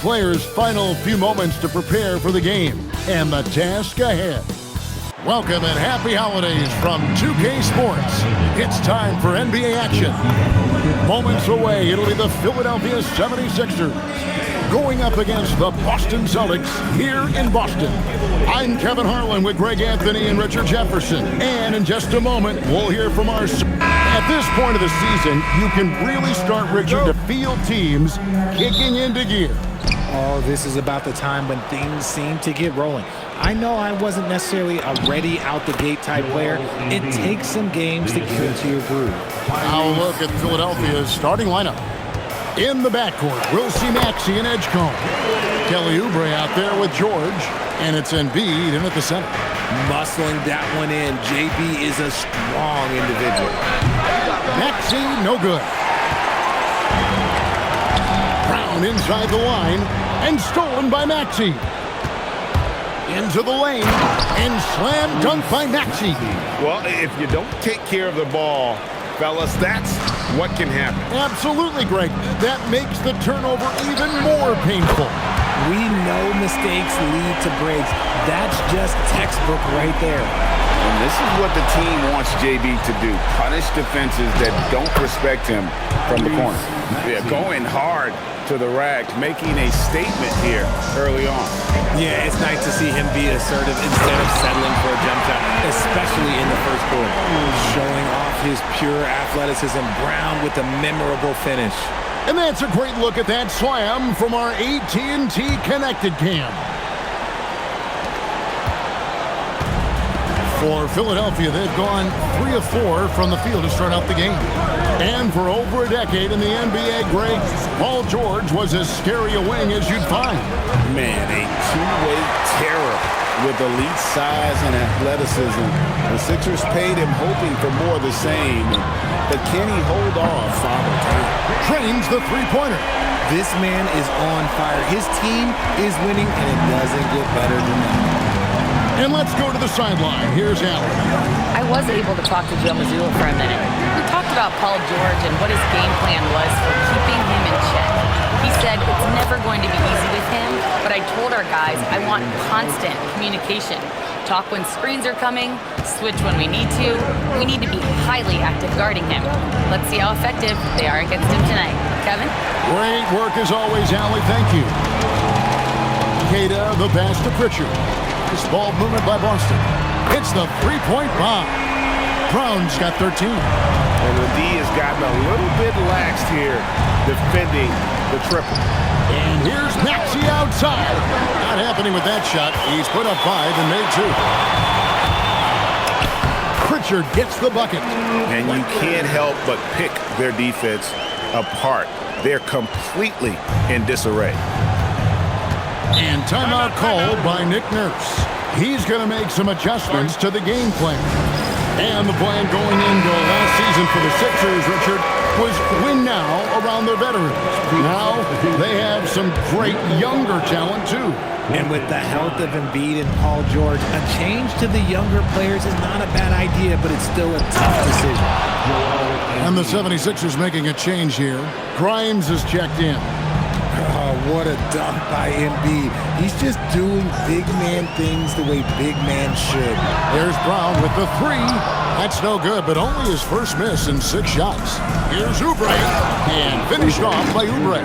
players' final few moments to prepare for the game and the task ahead. Welcome and happy holidays from 2K Sports. It's time for NBA action. Moments away, it'll be the Philadelphia 76ers going up against the Boston Celtics here in Boston. I'm Kevin Harlan with Greg Anthony and Richard Jefferson. And in just a moment, we'll hear from our... At this point of the season, you can really start, Richard, to feel teams kicking into gear. Oh, this is about the time when things seem to get rolling. I know I wasn't necessarily a ready out the gate type player. It takes some games to get into your groove. Now look at Philadelphia's starting lineup. In the backcourt, we'll see Maxey and Edgecombe. Kelly Oubre out there with George, and it's Embiid in at the center. Muscling that one in. JB is a strong individual. Maxey, no good. Brown inside the line, and stolen by Maxey. Into the lane, and slam dunk by Maxey. Well, if you don't take care of the ball, fellas, that's what can happen. Absolutely, Greg. That makes the turnover even more painful. We know mistakes lead to breaks. That's just textbook right there. And this is what the team wants JB to do. Punish defenses that don't respect him from the corner. Yeah, going hard to the rack, making a statement here early on. Yeah, it's nice to see him be assertive instead of settling for a jump shot, especially in the first quarter. Showing off his pure athleticism. Brown with a memorable finish. And that's a great look at that slam from our AT&T Connected Cam. For Philadelphia, they've gone 3 of 4 from the field to start out the game. And for over a decade in the NBA, Greg, Paul George was as scary a wing as you'd find. Man, a two-way terror with elite size and athleticism. The Sixers paid him hoping for more of the same. But can he hold off Father Time? Trains the three-pointer. This man is on fire. His team is winning, and it doesn't get better than that. And let's go to the sideline. Here's Allen. I was able to talk to Joe Mazzulla for a minute. We talked about Paul George and what his game plan was for keeping him in check. He said it's never going to be easy with him, but I told our guys I want constant communication. Talk when screens are coming, switch when we need to. We need to be highly active guarding him. Let's see how effective they are against him tonight. Kevin? Great work as always, Allie. Thank you. Queta, the pass to Pritchard. This ball movement by Boston. It's the three-point bomb. Brown's got 13. And the D has gotten a little bit laxed here defending the triple. And here's Maxey outside. Not happening with that shot. He's put up 5 and made 2. Pritchard gets the bucket. And you can't help but pick their defense apart. They're completely in disarray. And timeout called by Nick Nurse. He's going to make some adjustments to the game plan. And the plan going into last season for the Sixers, Richard, was win now around their veterans. Now they have some great younger talent, too. And with the health of Embiid and Paul George, a change to the younger players is not a bad idea, but it's still a tough decision. And the 76ers making a change here. Grimes is checked in. Oh, what a dunk by Embiid. He's just doing big man things the way big man should. There's Brown with the 3. That's no good, but only his first miss in 6 shots. Here's Oubre, and finished off by Oubre.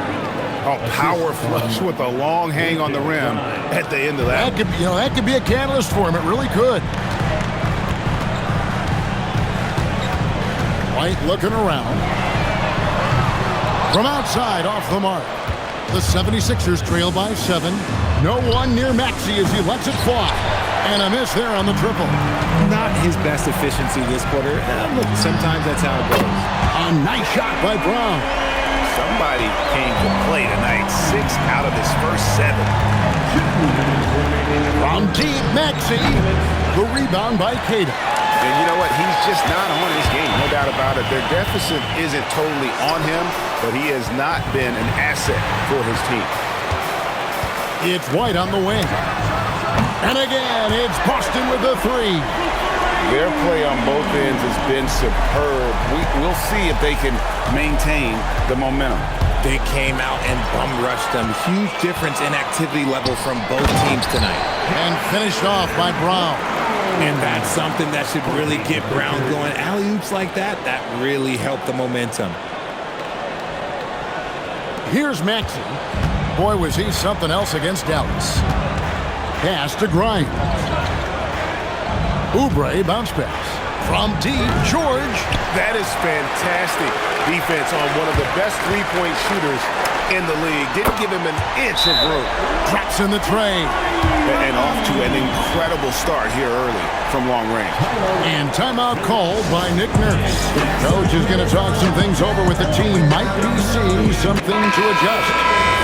Oh, power flush with a long hang on the rim at the end of that. That could be a catalyst for him. It really could. White looking around. From outside, off the mark. The 76ers trail by 7. No one near Maxey as he lets it fly. And a miss there on the triple. Not his best efficiency this quarter. Look, sometimes that's how it goes. A nice shot by Brown. Somebody came to play tonight. 6 out of his first 7. From deep, Maxey. The rebound by Queta. And you know what? He's just not on his game, no doubt about it. Their deficit isn't totally on him, but he has not been an asset for his team. It's White on the wing. And again, it's Boston with the 3. Their play on both ends has been superb. We'll see if they can maintain the momentum. They came out and bum rushed them. Huge difference in activity level from both teams tonight. And finished off by Brown. And that's something that should really get Brown going. Alley-oops like that really helped the momentum. Here's Maxey. Boy, was he something else against Dallas. Pass to Grimes. Oubre bounce pass. From deep, George. That is fantastic defense on one of the best three-point shooters in the league. Didn't give him an inch of room. Drops in the tray. And off to an incredible start here early from long range. And timeout called by Nick Nurse. Coach is going to talk some things over with the team. Might be seeing something to adjust.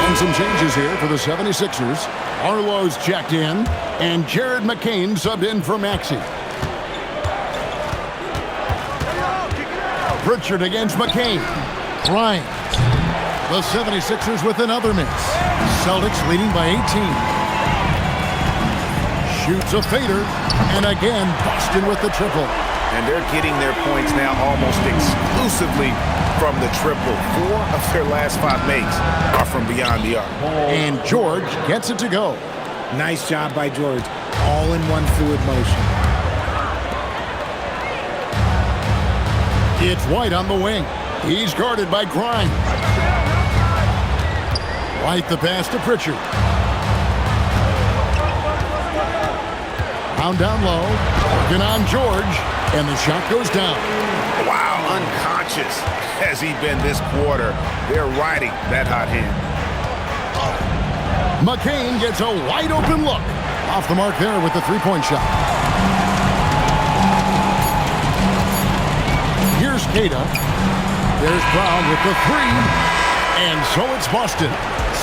And some changes here for the 76ers. Arlo's checked in, and Jared McCain subbed in for Maxey. Pritchard against McCain. Bryant. The 76ers with another miss. Celtics leading by 18. Shoots a fader, and again, Boston with the triple. And they're getting their points now almost exclusively from the triple. 4 of their last 5 makes are from beyond the arc. And George gets it to go. Nice job by George. All in one fluid motion. It's White on the wing. He's guarded by Grimes. White the pass to Pritchard. Pound down low. Working on George. And the shot goes down. Wow, unconscious has he been this quarter. They're riding that hot hand. McCain gets a wide open look. Off the mark there with the three-point shot. Here's Cada. There's Brown with the three. And so it's Boston,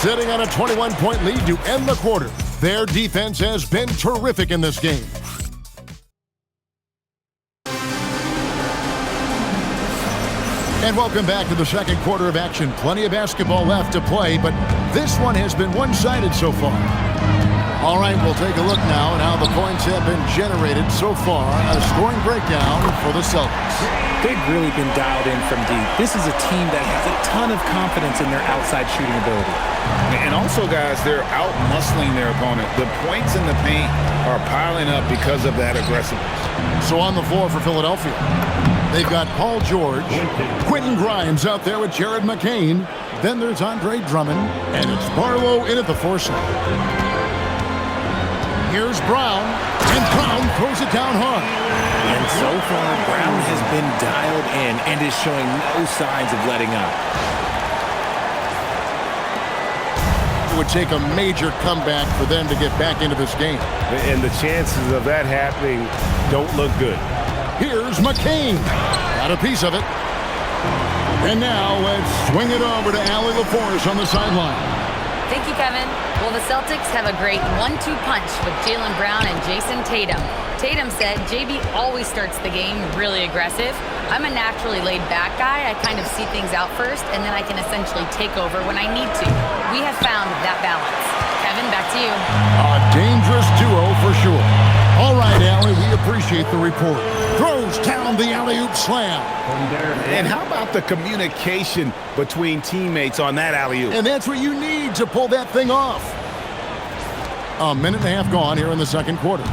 sitting on a 21-point lead to end the quarter. Their defense has been terrific in this game. And welcome back to the second quarter of action. Plenty of basketball left to play, but this one has been one-sided so far. All right, we'll take a look now at how the points have been generated so far. A scoring breakdown for the Celtics. They've really been dialed in from deep. This is a team that has a ton of confidence in their outside shooting ability. And also, guys, they're out-muscling their opponent. The points in the paint are piling up because of that aggressiveness. So on the floor for Philadelphia, they've got Paul George, Quentin Grimes out there with Jared McCain. Then there's Andre Drummond, and it's Barlow in at the 4 slot. Here's Brown, and Brown throws it down hard. And so far, Brown has been dialed in and is showing no signs of letting up. It would take a major comeback for them to get back into this game. And the chances of that happening don't look good. Here's McCain. Got a piece of it. And now let's swing it over to Allie LaForce on the sideline. Thank you, Kevin. Well, the Celtics have a great 1-2 punch with Jaylen Brown and Jason Tatum. Tatum said, JB always starts the game really aggressive. I'm a naturally laid-back guy. I kind of see things out first, and then I can essentially take over when I need to. We have found that balance. Kevin, back to you. A dangerous duo for sure. All right, Allie, we appreciate the report. Throws down the alley-oop slam. And how about the communication between teammates on that alley-oop? And that's what you need to pull that thing off. A minute and a half gone here in the second quarter.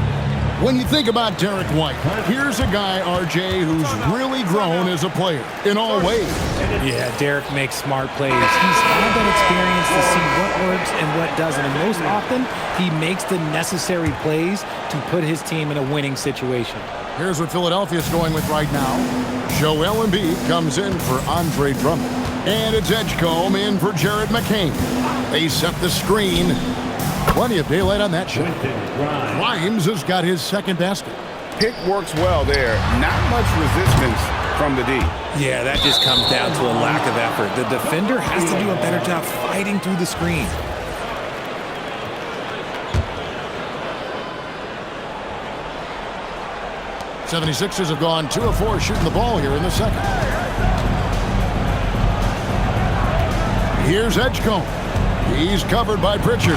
When you think about Derek White, here's a guy, RJ, who's really grown as a player in all ways. Yeah, Derek makes smart plays. He's had that experience to see what works and what doesn't. And most often, he makes the necessary plays to put his team in a winning situation. Here's what Philadelphia's going with right now. Joel Embiid comes in for Andre Drummond. And it's Edgecombe in for Jared McCain. They set the screen. Plenty of daylight on that shot. Grimes has got his second basket. Pick works well there. Not much resistance from the D. Yeah, that just comes down to a lack of effort. The defender has to do a better job fighting through the screen. '76ers have gone 2 of 4 shooting the ball here in the second. Here's Edgecombe. He's covered by Pritchard.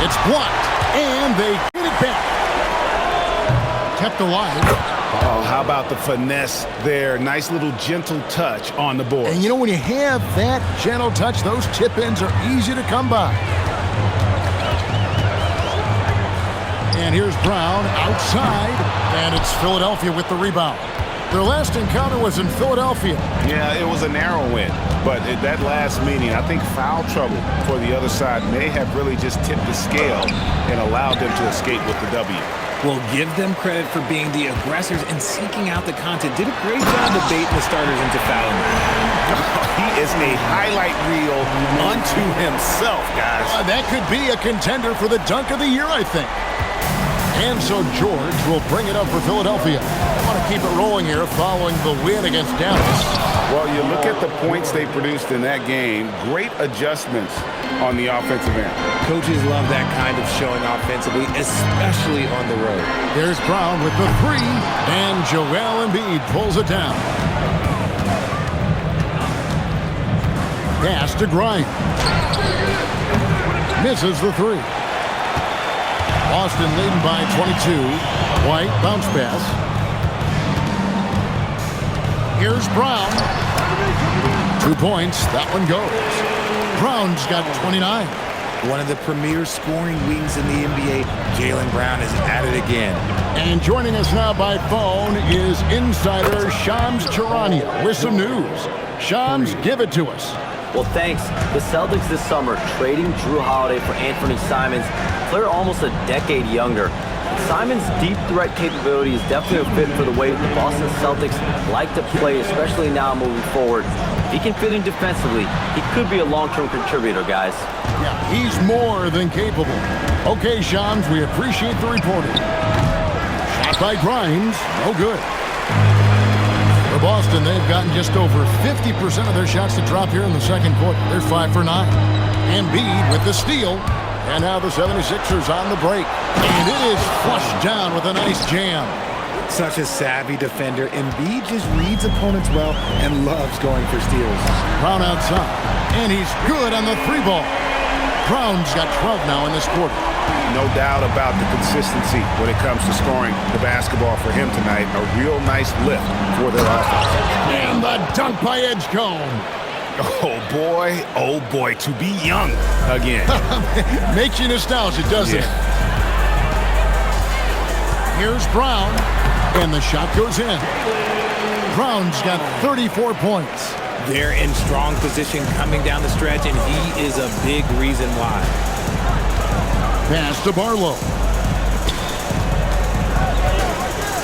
It's blocked, and they get it back. Kept alive Oh, how about the finesse there? Nice little gentle touch on the board. And you know, when you have that gentle touch, those tip-ins are easy to come by. And here's Brown outside, and it's Philadelphia with the rebound. Their last encounter was in Philadelphia. Yeah, it was a narrow win, but at that last meeting, I think foul trouble for the other side may have really just tipped the scale and allowed them to escape with the W. Well, give them credit for being the aggressors and seeking out the content. Did a great job of baiting the starters into fouling. He is a highlight reel unto himself, guys. That could be a contender for the dunk of the year, I think. And so George will bring it up for Philadelphia. I want to keep it rolling here following the win against Dallas. Well, you look at the points they produced in that game. Great adjustments on the offensive end. Coaches love that kind of showing offensively, especially on the road. There's Brown with the three, and Joel Embiid pulls it down. Pass to Grimes. Misses the three. Boston leading by 22. White bounce pass. Here's Brown. 2 points. That one goes. Brown's got 29. One of the premier scoring wings in the NBA, Jaylen Brown, is at it again. And joining us now by phone is insider Shams Charania with some news. Shams, give it to us. Well, thanks. The Celtics this summer trading Drew Holiday for Anthony Simons, player almost a decade younger. Simons' deep threat capability is definitely a fit for the way the Boston Celtics like to play, especially now moving forward. If he can fit in defensively, he could be a long-term contributor, guys. Yeah, he's more than capable. Okay, Shams, we appreciate the reporting. Shot by Grimes, no good. For Boston, they've gotten just over 50% of their shots to drop here in the second quarter. They're 5 for 9. Embiid with the steal. And now the 76ers on the break. And it is flushed down with a nice jam. Such a savvy defender. Embiid just reads opponents well and loves going for steals. Brown outside. And he's good on the three ball. Brown's got 12 now in this quarter. No doubt about the consistency when it comes to scoring the basketball for him tonight. A real nice lift for their offense. And the dunk by Edgecombe. Oh boy, to be young again. Makes you nostalgic, doesn't it? Here's Brown, and the shot goes in. Brown's got 34 points. They're in strong position coming down the stretch, and he is a big reason why. Pass to Barlow.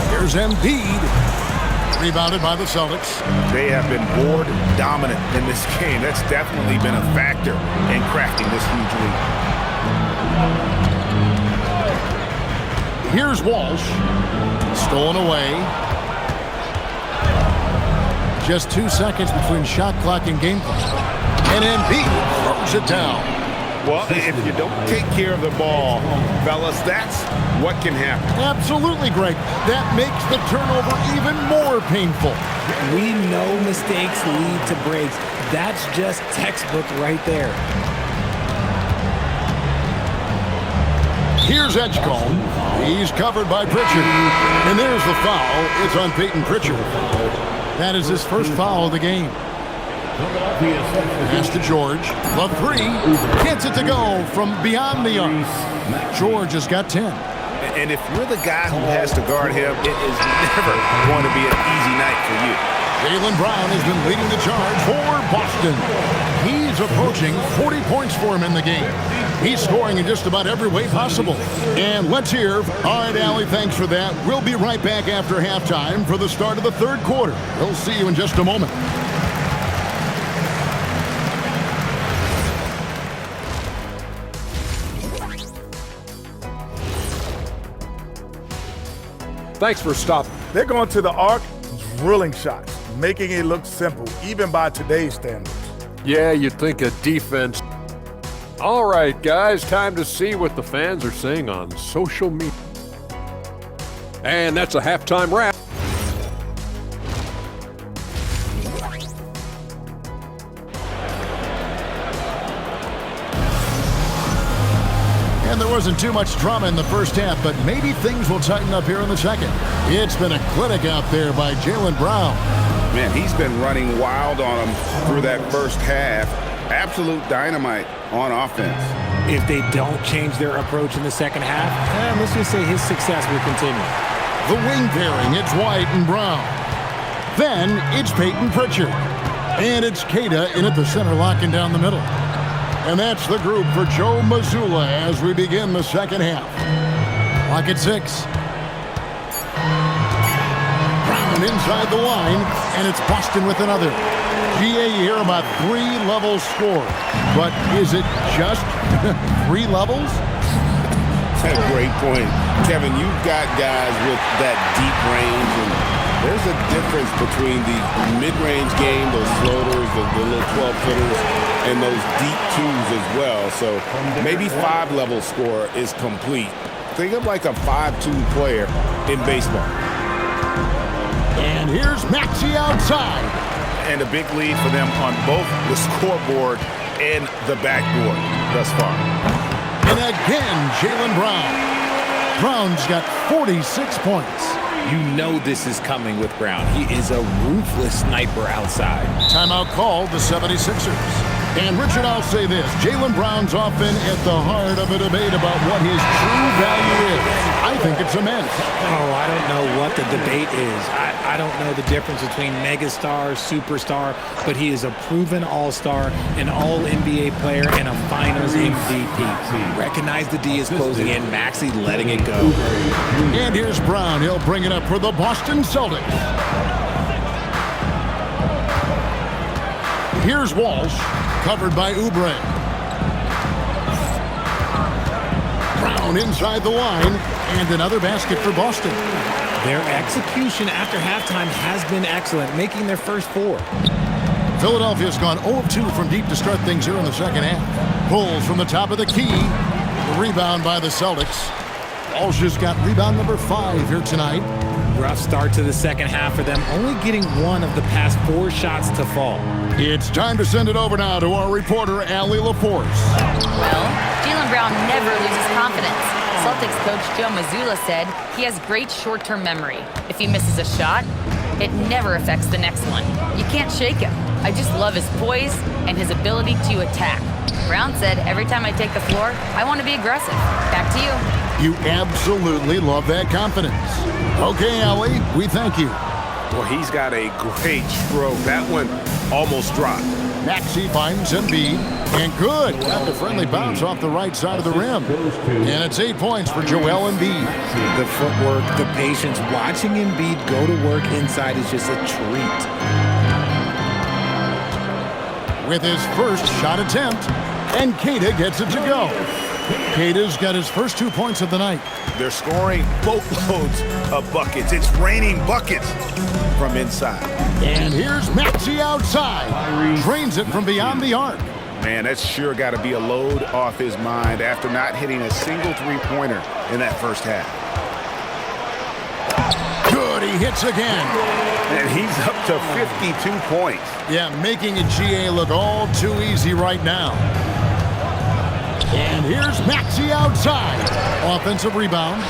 Here's Embiid. Rebounded by the Celtics. They have been board dominant in this game. That's definitely been a factor in crafting this huge lead. Here's Walsh. Stolen away. Just 2 seconds between shot clock and game clock. And Embiid throws it down. Well, if you don't take care of the ball, fellas, that's what can happen. Absolutely, Greg. That makes the turnover even more painful. We know mistakes lead to breaks. That's just textbook right there. Here's Edgecombe. He's covered by Pritchard. And there's the foul. It's on Peyton Pritchard. That is his first foul of the game. Pass to George. The three. Gets it to go from beyond the arc. George has got 10. And if you're the guy who has to guard him, it is never going to be an easy night for you. Jaylen Brown has been leading the charge for Boston. He's approaching 40 points for him in the game. He's scoring in just about every way possible. And let's hear. All right, Allie, thanks for that. We'll be right back after halftime for the start of the third quarter. We'll see you in just a moment. Thanks for stopping. They're going to the arc, drilling shots, making it look simple, even by today's standards. Yeah, you'd think a defense. All right, guys, time to see what the fans are saying on social media. And that's a halftime wrap. And there wasn't too much drama in the first half, but maybe things will tighten up here in the second. It's been a clinic out there by Jaylen Brown. Man, he's been running wild on him through that first half. Absolute dynamite on offense. If they don't change their approach in the second half, let's just say his success will continue. The wing pairing, it's White and Brown. Then it's Peyton Pritchard. And it's Keita in at the center, locking down the middle. And that's the group for Joe Mazzulla as we begin the second half. Clock at 6. Brown inside the line, and it's Boston with another. GA, you hear about 3 levels scored. But is it just 3 levels? That's a great point. Kevin, you've got guys with that deep range, and there's a difference between the mid-range game, those floaters, the little 12-footers, and those deep twos as well. So maybe 5-level score is complete. Think of like a 5-2 player in baseball. And here's Maxey outside. And a big lead for them on both the scoreboard and the backboard thus far. And again, Jaylen Brown. Brown's got 46 points. You know this is coming with Brown. He is a ruthless sniper outside. Timeout called the 76ers. And Richard, I'll say this. Jaylen Brown's often at the heart of a debate about what his true value is. I think it's immense. Oh, I don't know what the debate is. I don't know the difference between megastar, superstar, but he is a proven all-star, an all-NBA player, and a finals MVP. Recognize the D is closing in. Maxey letting it go. And here's Brown. He'll bring it up for the Boston Celtics. Here's Walsh, covered by Oubre. Brown inside the line, and another basket for Boston. Their execution after halftime has been excellent, making their first 4. Philadelphia's gone 0 of 2 from deep to start things here in the second half. Pulls from the top of the key. The rebound by the Celtics. Walsh has got rebound number 5 here tonight. Rough start to the second half for them, only getting 1 of the past 4 shots to fall. It's time to send it over now to our reporter, Allie LaForce. Well, Jaylen Brown never loses confidence. Celtics coach Joe Mazzulla said he has great short-term memory. If he misses a shot, it never affects the next one. You can't shake him. I just love his poise and his ability to attack. Brown said, every time I take the floor, I want to be aggressive. Back to you. You absolutely love that confidence. Okay, Allie, we thank you. Well, he's got a great stroke. That one almost dropped. Maxey finds Embiid, and good. Got the friendly bounce off the right side of the rim. And it's 8 points for Joel Embiid. The footwork, the patience, watching Embiid go to work inside is just a treat. With his first shot attempt, and Keita gets it to go. Keita's got his first 2 points of the night. They're scoring boatloads of buckets. It's raining buckets from inside. And here's Maxey outside. Drains it from beyond the arc. Man, that's sure got to be a load off his mind after not hitting a single three-pointer in that first half. Good, he hits again. And he's up to 52 points. Yeah, making a GA look all too easy right now. And here's Maxey outside. Offensive rebound.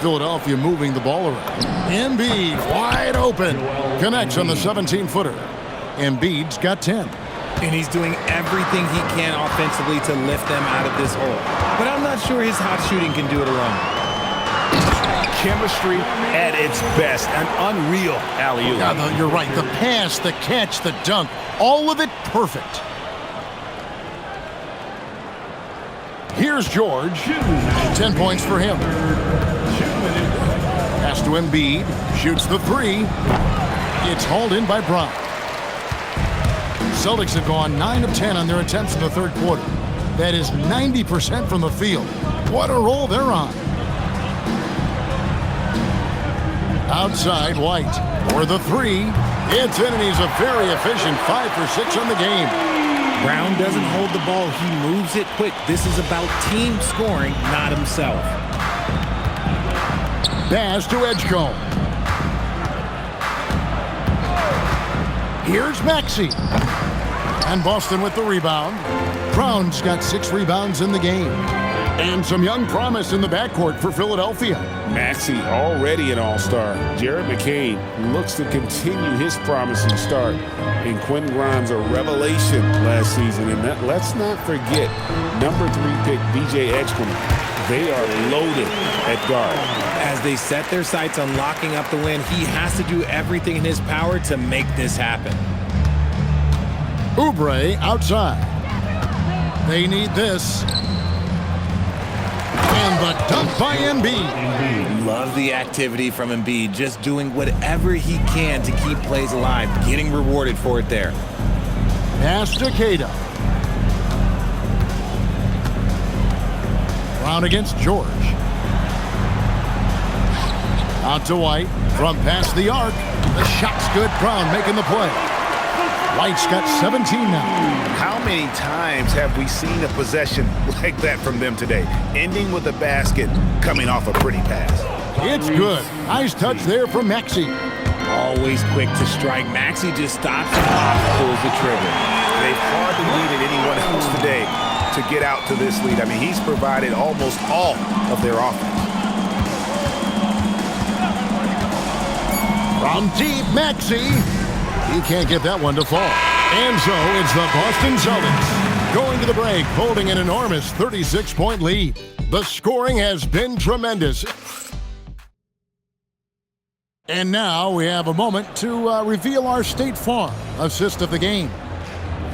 Philadelphia moving the ball around. Embiid wide open. Connects on the 17-footer. Embiid's got 10. And he's doing everything he can offensively to lift them out of this hole. But I'm not sure his hot shooting can do it alone. Chemistry at its best. An unreal alley-oop. Yeah, you're right. The pass, the catch, the dunk, all of it perfect. Here's George. 10 points for him. Pass to Embiid. Shoots the 3. It's hauled in by Brown. Celtics have gone 9 of 10 on their attempts in the third quarter. That is 90% from the field. What a roll they're on. Outside, White for the 3. It's in, and he's a very efficient 5 for 6 on the game. Brown doesn't hold the ball. He moves it quick. This is about team scoring, not himself. Pass to Edgecombe. Here's Maxey. And Boston with the rebound. Brown's got 6 rebounds in the game. And some young promise in the backcourt for Philadelphia. Maxey already an all-star. Jared McCain looks to continue his promising start. And Quentin Grimes, a revelation last season. And let's not forget, number 3 pick B.J. Edgecombe. They are loaded at guard. As they set their sights on locking up the win, he has to do everything in his power to make this happen. Oubre outside. They need this. And the dunk by Embiid. Love the activity from Embiid, just doing whatever he can to keep plays alive, getting rewarded for it there. Pass to Keita. Brown against George. Out to White from past the arc. The shot's good. Brown making the play. White's got 17 now. How many times have we seen a possession like that from them today? Ending with a basket, coming off a pretty pass. It's good. Nice touch there from Maxey. Always quick to strike. Maxey just stops and pulls the trigger. They've hardly needed anyone else today to get out to this lead. I mean, he's provided almost all of their offense. From deep, Maxey. He can't get that one to fall. And so it's the Boston Celtics going to the break, holding an enormous 36-point lead. The scoring has been tremendous. And now we have a moment to reveal our State Farm assist of the game.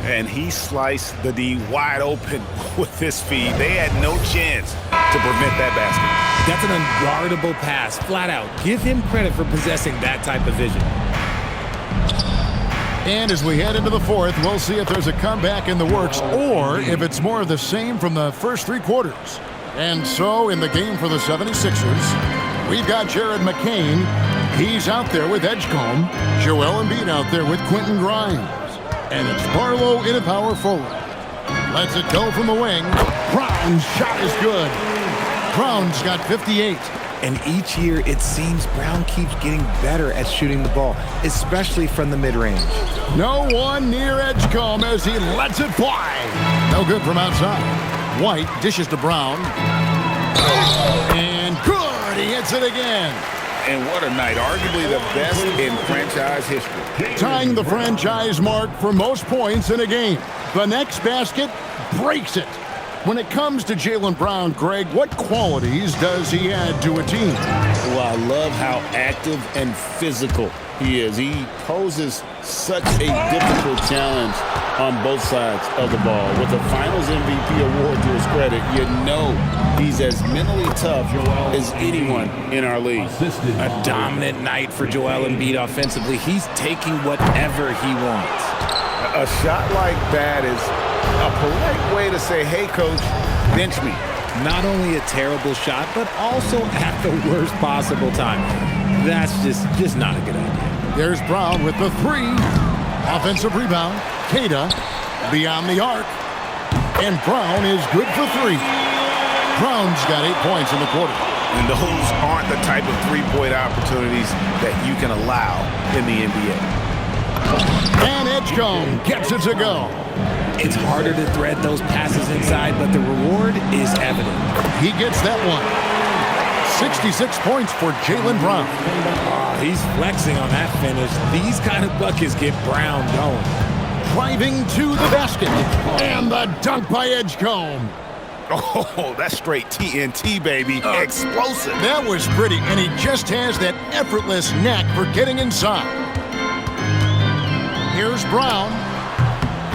And he sliced the D wide open with his feet. They had no chance to prevent that basket. That's an unguardable pass, flat out. Give him credit for possessing that type of vision. And as we head into the fourth, we'll see if there's a comeback in the works or if it's more of the same from the first 3 quarters. And so in the game for the 76ers, we've got Jared McCain. He's out there with Edgecombe. Joel Embiid out there with Quentin Grimes. And it's Barlow in a power forward. Lets it go from the wing. Brown's shot is good. Brown's got 58. And each year, it seems Brown keeps getting better at shooting the ball, especially from the mid-range. No one near Edgecombe as he lets it fly. No good from outside. White dishes to Brown. And good, he hits it again. And what a night, arguably the best in franchise history. Tying the franchise mark for most points in a game. The next basket breaks it. When it comes to Jaylen Brown, Greg, what qualities does he add to a team? Well, I love how active and physical he is. He poses such a difficult challenge on both sides of the ball. With the Finals MVP award to his credit, you know he's as mentally tough as anyone in our league. A dominant night for Joel Embiid offensively. He's taking whatever he wants. A shot like that is a polite way to say, hey, coach, bench me. Not only a terrible shot, but also at the worst possible time. That's just not a good idea. There's Brown with the 3. Offensive rebound. Keita beyond the arc. And Brown is good for 3. Brown's got 8 points in the quarter. And those aren't the type of three-point opportunities that you can allow in the NBA. And Edgecombe gets it to go. It's harder to thread those passes inside, but the reward is evident. He gets that one. 66 points for Jaylen Brown. Oh, he's flexing on that finish. These kind of buckets get Brown going. Driving to the basket. And the dunk by Edgecombe. Oh, that's straight TNT, baby. Explosive. That was pretty, and he just has that effortless knack for getting inside. Here's Brown.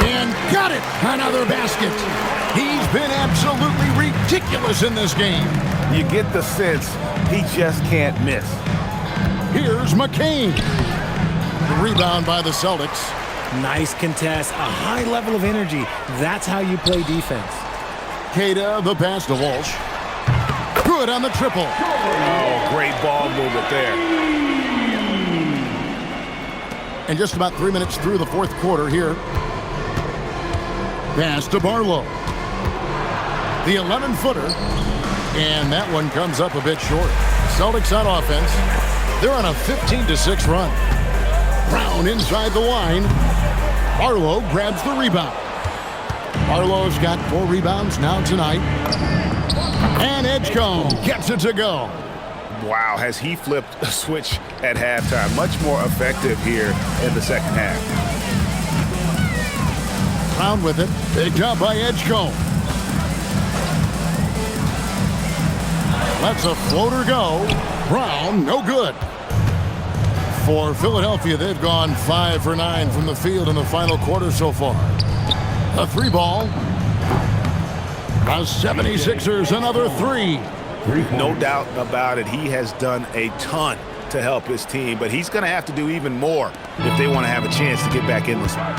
And got it! Another basket. He's been absolutely ridiculous in this game. You get the sense he just can't miss. Here's McCain. The rebound by the Celtics. Nice contest, a high level of energy. That's how you play defense. Keita, the pass to Walsh. Good on the triple. Oh, great ball movement there. And just about 3 minutes through the fourth quarter here. Pass to Barlow. The 11-footer. And that one comes up a bit short. Celtics on offense. They're on a 15-6 run. Brown inside the line. Barlow grabs the rebound. Barlow's got 4 rebounds now tonight. And Edgecombe gets it to go. Wow, has he flipped a switch at halftime. Much more effective here in the second half. Brown with it. Picked up by Edgecombe. Lets a floater go. Brown, no good. For Philadelphia, they've gone 5 for 9 from the field in the final quarter so far. A 3-ball. The 76ers, another 3. No doubt about it. He has done a ton to help his team, but he's going to have to do even more if they want to have a chance to get back in this one.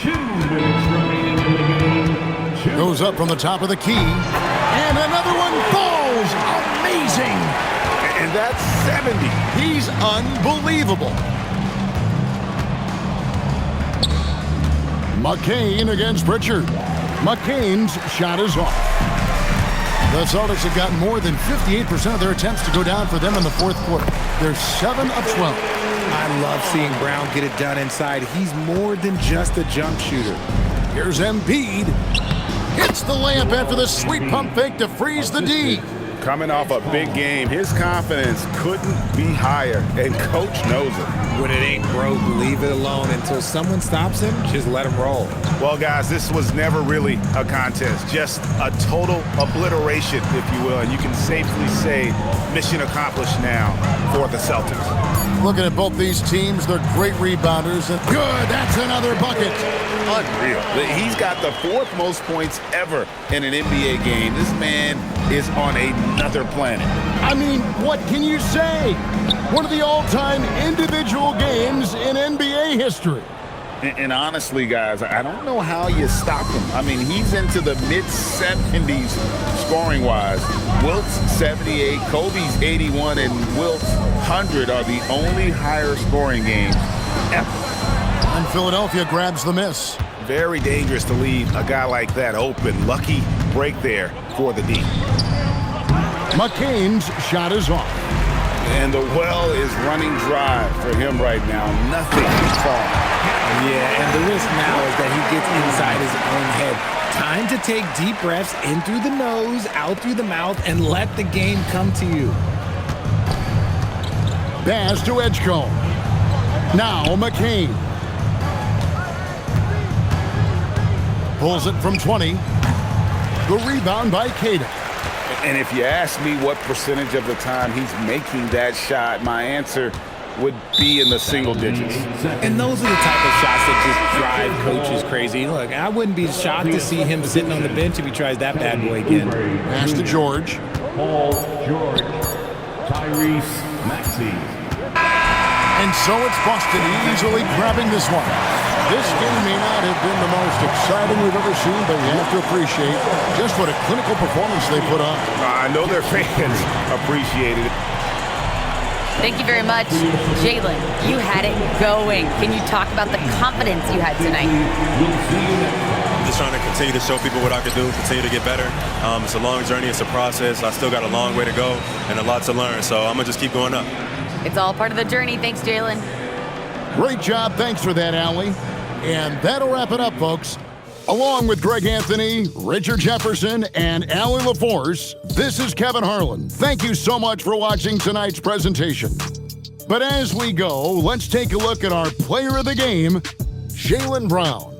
2 minutes remaining in the game. Goes up from the top of the key. And another one falls. Amazing. And that's 70. He's unbelievable. McCain against Pritchard. McCain's shot is off. The Celtics have gotten more than 58% of their attempts to go down for them in the fourth quarter. They're 7 of 12. I love seeing Brown get it done inside. He's more than just a jump shooter. Here's Embiid. Hits the layup after the sweet pump fake to freeze the D. Coming off a big game, his confidence couldn't be higher, and Coach knows it. When it ain't broke, leave it alone until someone stops him. Just let him roll. Well, guys, this was never really a contest, just a total obliteration, if you will, and you can safely say mission accomplished now for the Celtics. Looking at both these teams, they're great rebounders. And good, that's another bucket. Unreal. He's got the 4th most points ever in an NBA game. This man is on another planet. I mean, what can you say? One of the all-time individual games in NBA history. And honestly, guys, I don't know how you stop him. I mean, he's into the mid-70s scoring-wise. Wilt's 78, Kobe's 81, and Wilt's 100 are the only higher scoring games ever. And Philadelphia grabs the miss. Very dangerous to leave a guy like that open. Lucky break there for the D. McCain's shot is off. And the well is running dry for him right now. Nothing is falling. Yeah, and the risk now is that he gets inside his own head. Time to take deep breaths in through the nose, out through the mouth, and let the game come to you. Pass to Edgecombe. Now McCain. Pulls it from 20. The rebound by Cato. And if you ask me what percentage of the time he's making that shot, my answer would be in the single digits. And those are the type of shots that just drive coaches crazy. Look, I wouldn't be shocked to see him sitting on the bench if he tries that bad boy again. Pass to George. Paul George. Tyrese Maxey. And so it's Boston easily grabbing this one. This game may not have been the most exciting we've ever seen, but you have to appreciate just what a clinical performance they put on. I know their fans appreciated it. Thank you very much. Jaylen, you had it going. Can you talk about the confidence you had tonight? I'm just trying to continue to show people what I can do, continue to get better. It's a long journey. It's a process. I still got a long way to go and a lot to learn, so I'm going to just keep going up. It's all part of the journey. Thanks, Jaylen. Great job. Thanks for that, Allie. And that'll wrap it up, folks. Along with Greg Anthony, Richard Jefferson, and Allie LaForce, this is Kevin Harlan. Thank you so much for watching tonight's presentation. But as we go, let's take a look at our player of the game, Jaylen Brown.